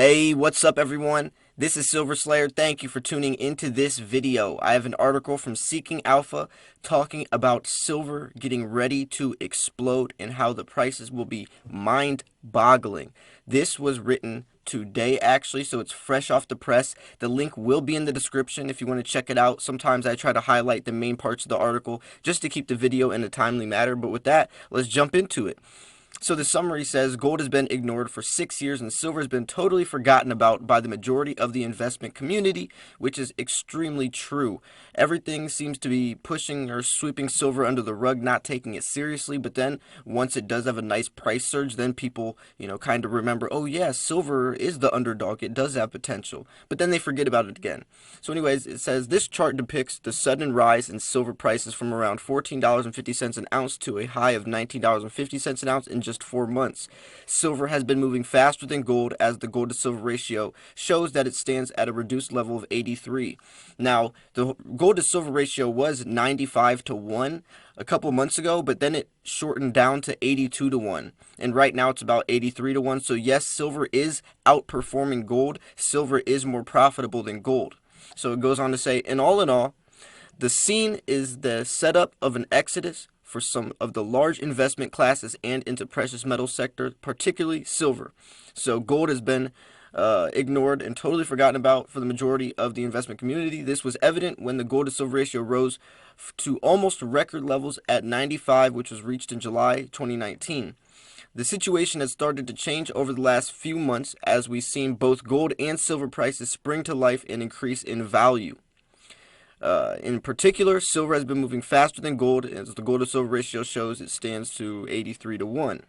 Hey, what's up everyone? This is Silver Slayer. Thank you for tuning into this video. I have an article from Seeking Alpha talking about silver getting ready to explode and how the prices will be mind-boggling. This was written today actually, so it's fresh off the press. The link will be in the description if you want to check it out. Sometimes I try to highlight the main parts of the article just to keep the video in a timely manner, but with that, let's jump into it. So the summary says gold has been ignored for 6 years and silver has been totally forgotten about by the majority of the investment community, which is extremely true. Everything seems to be pushing or sweeping silver under the rug, not taking it seriously, but then once it does have a nice price surge, then people, kind of remember, oh yeah, silver is the underdog, it does have potential, but then they forget about it again. So anyways, it says this chart depicts the sudden rise in silver prices from around $14.50 an ounce to a high of $19.50 an ounce in just 4 months. Silver has been moving faster than gold, as the gold to silver ratio shows that it stands at a reduced level of 83. Now, the gold to silver ratio was 95 to 1 a couple months ago, but then it shortened down to 82 to 1. And right now it's about 83 to 1. So yes, silver is outperforming gold. Silver is more profitable than gold. So it goes on to say, in all, the scene is the setup of an exodus for some of the large investment classes and into precious metal sector, particularly silver. So gold has been ignored and totally forgotten about for the majority of the investment community. This was evident when the gold to silver ratio rose to almost record levels at 95, which was reached in July 2019. The situation has started to change over the last few months as we've seen both gold and silver prices spring to life and increase in value. In particular, silver has been moving faster than gold, as the gold to silver ratio shows it stands to 83 to 1.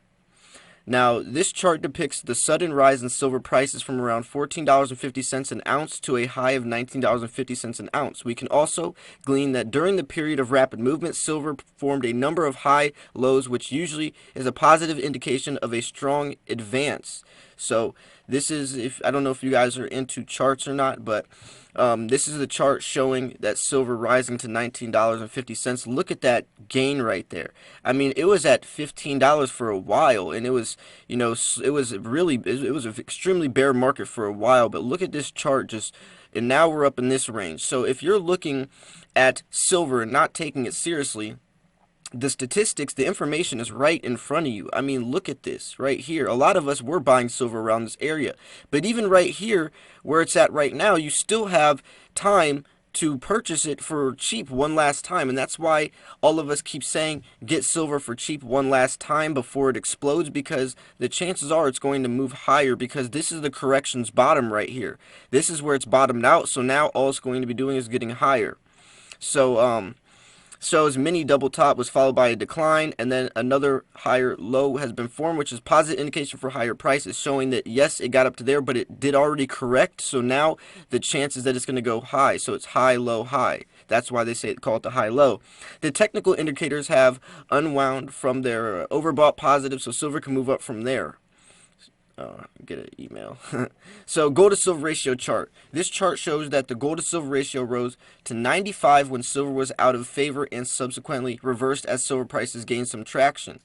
Now, this chart depicts the sudden rise in silver prices from around $14.50 an ounce to a high of $19.50 an ounce. We can also glean that during the period of rapid movement, silver formed a number of high lows, which usually is a positive indication of a strong advance. So this is, I don't know if you guys are into charts or not, but this is the chart showing that silver rising to $19.50. Look at that gain right there. I mean, it was at $15 for a while, and it was, it was an extremely bear market for a while. But look at this chart, and now we're up in this range. So if you're looking at silver and not taking it seriously, the statistics, the information is right in front of you. I mean, look at this right here. A lot of us were buying silver around this area, but even right here where it's at right now, you still have time to purchase it for cheap one last time. And that's why all of us keep saying get silver for cheap one last time before it explodes, because the chances are it's going to move higher, because this is the correction's bottom right here. This is where it's bottomed out, so now all it's going to be doing is getting higher. So as mini double top was followed by a decline, and then another higher low has been formed, which is positive indication for higher prices, showing that yes, it got up to there, but it did already correct. So now the chances that it's going to go high. So it's high, low, high. That's why they call it the high low. The technical indicators have unwound from their overbought positive, so silver can move up from there. Get an email. So gold to silver ratio chart. This chart shows that the gold to silver ratio rose to 95 when silver was out of favor and subsequently reversed as silver prices gained some traction.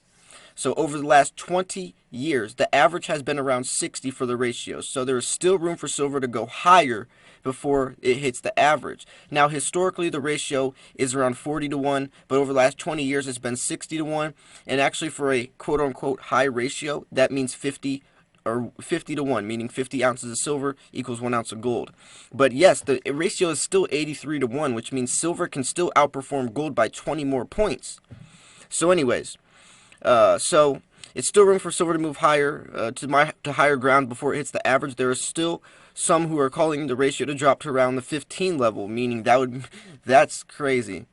So over the last 20 years, the average has been around 60 for the ratio. So there is still room for silver to go higher before it hits the average. Now, historically, the ratio is around 40 to 1, but over the last 20 years, it's been 60 to 1. And actually, for a quote-unquote high ratio, that means 50 to 1, meaning 50 ounces of silver equals 1 ounce of gold. But yes, the ratio is still 83 to 1, which means silver can still outperform gold by 20 more points. So anyways, so it's still room for silver to move higher, to higher ground before it hits the average. There are still some who are calling the ratio to drop to around the 15 level, meaning that's crazy.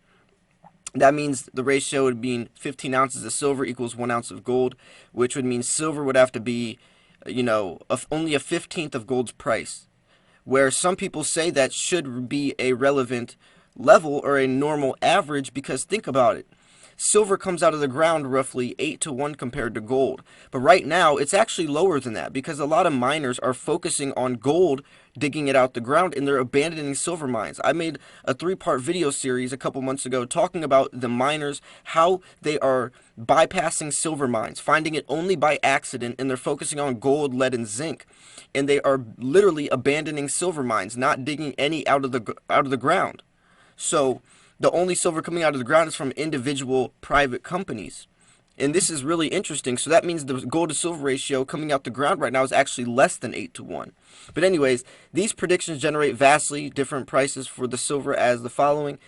That means the ratio would mean 15 ounces of silver equals 1 ounce of gold, which would mean silver would have to be only a 15th of gold's price, where some people say that should be a relevant level or a normal average, because think about it. silver comes out of the ground roughly 8 to 1 compared to gold. But right now, it's actually lower than that because a lot of miners are focusing on gold, digging it out the ground, and they're abandoning silver mines. I made a 3-part video series a couple months ago talking about the miners, how they are bypassing silver mines, finding it only by accident, and they're focusing on gold, lead, and zinc. And they are literally abandoning silver mines, not digging any out of the ground. So the only silver coming out of the ground is from individual private companies. And this is really interesting. So that means the gold to silver ratio coming out the ground right now is actually less than 8 to 1. But anyways, these predictions generate vastly different prices for the silver as the following.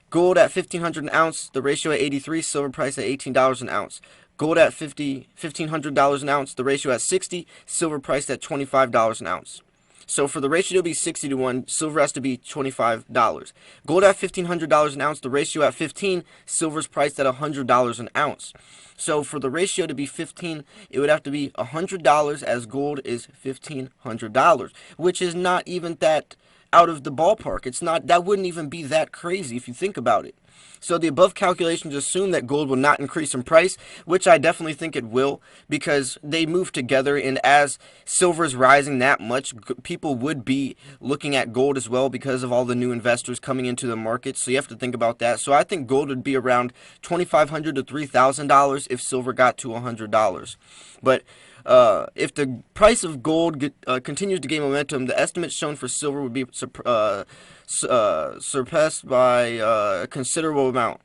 Gold at $1,500 an ounce, the ratio at 83, silver price at $18 an ounce. Gold at $1,500 an ounce, the ratio at 60, silver price at $25 an ounce. So for the ratio to be 60 to 1, silver has to be $25. Gold at $1,500 an ounce, the ratio at 15, silver's priced at $100 an ounce. So for the ratio to be 15, it would have to be $100 as gold is $1,500, which is not even that out of the ballpark. It's not, that wouldn't even be that crazy if you think about it. So the above calculations assume that gold will not increase in price, which I definitely think it will, because they move together, and as silver is rising that much, people would be looking at gold as well because of all the new investors coming into the market. So you have to think about that. So I think gold would be around $2,500 to $3,000 if silver got to $100. But if the price of gold continues to gain momentum, the estimates shown for silver would be surpassed by a considerable amount.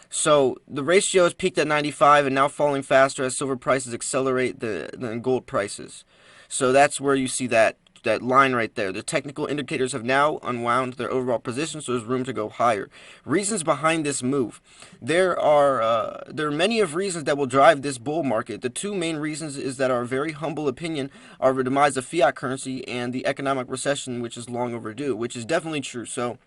So the ratio has peaked at 95 and now falling faster as silver prices accelerate than gold prices. So that's where you see that line right there. The technical indicators have now unwound their overall position, so there's room to go higher. Reasons behind this move. There are many of reasons that will drive this bull market. The two main reasons is that our very humble opinion are the demise of fiat currency and the economic recession, which is long overdue, which is definitely true. So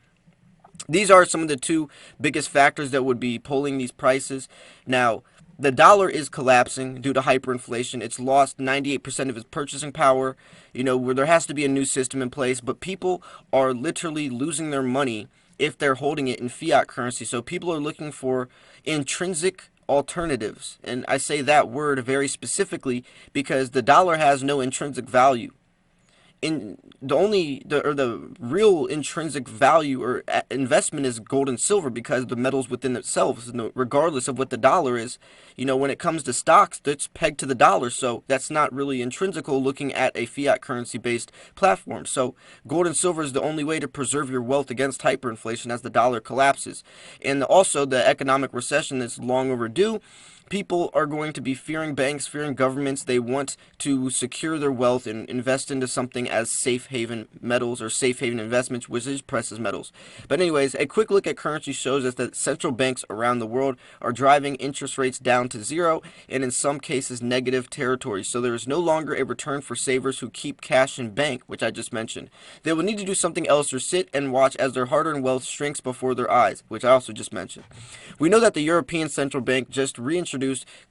these are some of the two biggest factors that would be pulling these prices. Now, the dollar is collapsing due to hyperinflation. It's lost 98% of its purchasing power, where there has to be a new system in place, but people are literally losing their money if they're holding it in fiat currency. So people are looking for intrinsic alternatives. And I say that word very specifically because the dollar has no intrinsic value. The real intrinsic value or investment is gold and silver, because the metals within themselves, regardless of what the dollar is, when it comes to stocks, that's pegged to the dollar, so that's not really intrinsical looking at a fiat currency based platform. So gold and silver is the only way to preserve your wealth against hyperinflation as the dollar collapses. And also the economic recession that's long overdue. People are going to be fearing banks, fearing governments. They want to secure their wealth and invest into something as safe haven metals or safe haven investments, which is precious metals. But anyways, a quick look at currency shows us that central banks around the world are driving interest rates down to zero and in some cases negative territory. So there is no longer a return for savers who keep cash in bank, which I just mentioned. They will need to do something else or sit and watch as their hard-earned wealth shrinks before their eyes, which I also just mentioned. We know that the European Central Bank just reintroduced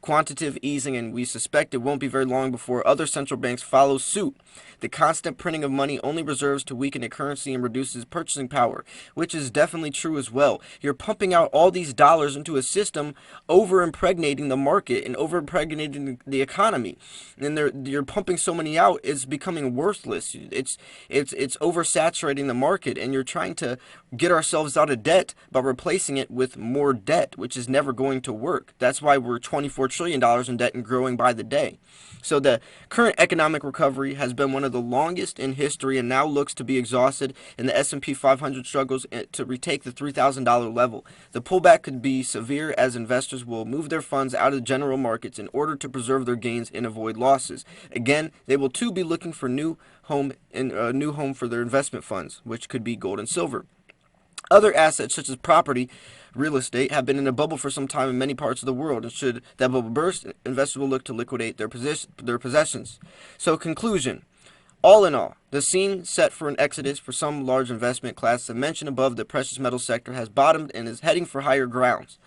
quantitative easing, and we suspect it won't be very long before other central banks follow suit. The constant printing of money only reserves to weaken a currency and reduces purchasing power, which is definitely true as well. You're pumping out all these dollars into a system, over-impregnating the market and over-impregnating the economy. And you're pumping so many out, it's becoming worthless. It's oversaturating the market, and you're trying to get ourselves out of debt by replacing it with more debt, which is never going to work. That's why we're $24 trillion in debt and growing by the day. So the current economic recovery has been one of the longest in history and now looks to be exhausted, and the S&P 500 struggles to retake the $3,000 level. The pullback could be severe as investors will move their funds out of the general markets in order to preserve their gains and avoid losses. Again, they will too be looking for a new home for their investment funds, which could be gold and silver. Other assets such as property, real estate, have been in a bubble for some time in many parts of the world, and should that bubble burst, investors will look to liquidate their possessions. So conclusion. All in all, the scene set for an exodus for some large investment classes mentioned above. The precious metal sector has bottomed and is heading for higher grounds,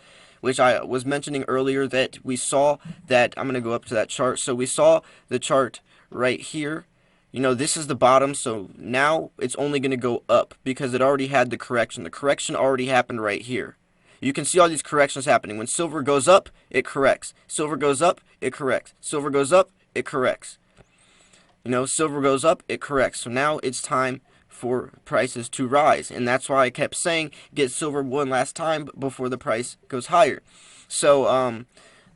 which I was mentioning earlier that we saw that. I'm going to go up to that chart. So we saw the chart right here. This is the bottom, so now it's only going to go up because it already had the correction. The correction already happened right here. You can see all these corrections happening. When silver goes up, it corrects. Silver goes up, it corrects. Silver goes up, it corrects. Silver goes up, it corrects. So now it's time for prices to rise, and that's why I kept saying get silver one last time before the price goes higher. So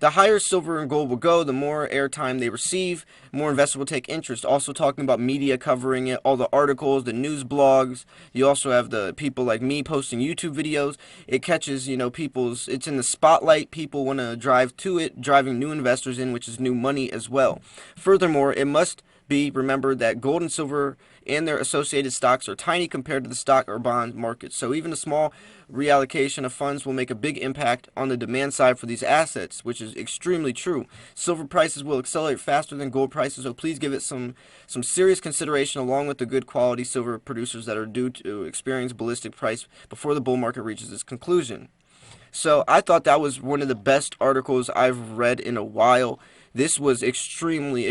the higher silver and gold will go, the more airtime they receive, more investors will take interest. Also talking about media covering it, all the articles, the news blogs. You also have the people like me posting YouTube videos. It catches, it's in the spotlight. People want to drive to it, driving new investors in, which is new money as well. Furthermore, it must be remembered that gold and silver and their associated stocks are tiny compared to the stock or bond market. So even a small reallocation of funds will make a big impact on the demand side for these assets, which is extremely true. Silver prices will accelerate faster than gold prices, so please give it some serious consideration, along with the good quality silver producers that are due to experience ballistic price before the bull market reaches its conclusion. So I thought that was one of the best articles I've read in a while. This was extremely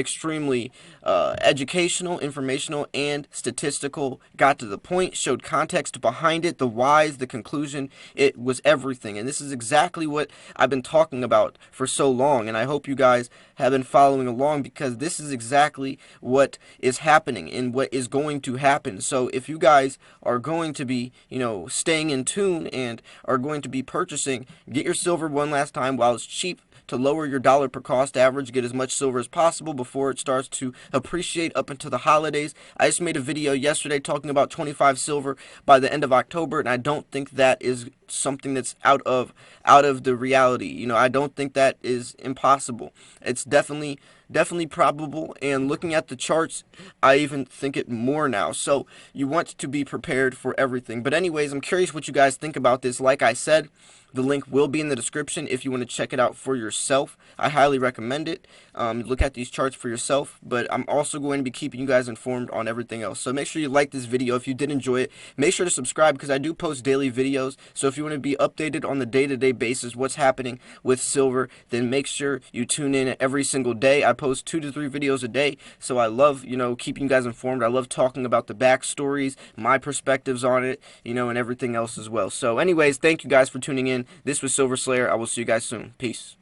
educational, informational, and statistical. Got to the point, showed context behind it, the whys, the conclusion. It was everything. And this is exactly what I've been talking about for so long. And I hope you guys have been following along, because this is exactly what is happening and what is going to happen. So if you guys are going to be, staying in tune and are going to be purchasing, get your silver one last time while it's cheap, to lower your dollar per cost average. Get as much silver as possible before it starts to appreciate up until the holidays. I just made a video yesterday talking about 25 silver by the end of October, and I don't think that is something that's out of the reality. I don't think that is impossible. It's definitely probable, and looking at the charts, I even think it more now. So you want to be prepared for everything. But anyways, I'm curious what you guys think about this. Like I said, the link will be in the description if you want to check it out for yourself. I highly recommend it. Look at these charts for yourself, but I'm also going to be keeping you guys informed on everything else. So make sure you like this video if you did enjoy it. Make sure to subscribe, because I do post daily videos. So if you want to be updated on the day-to-day basis what's happening with silver, then make sure you tune in every single day. I post 2 to 3 videos a day, so I love, keeping you guys informed. I love talking about the backstories, my perspectives on it, and everything else as well. So anyways, thank you guys for tuning in. This was Silver Slayer. I will see you guys soon. Peace.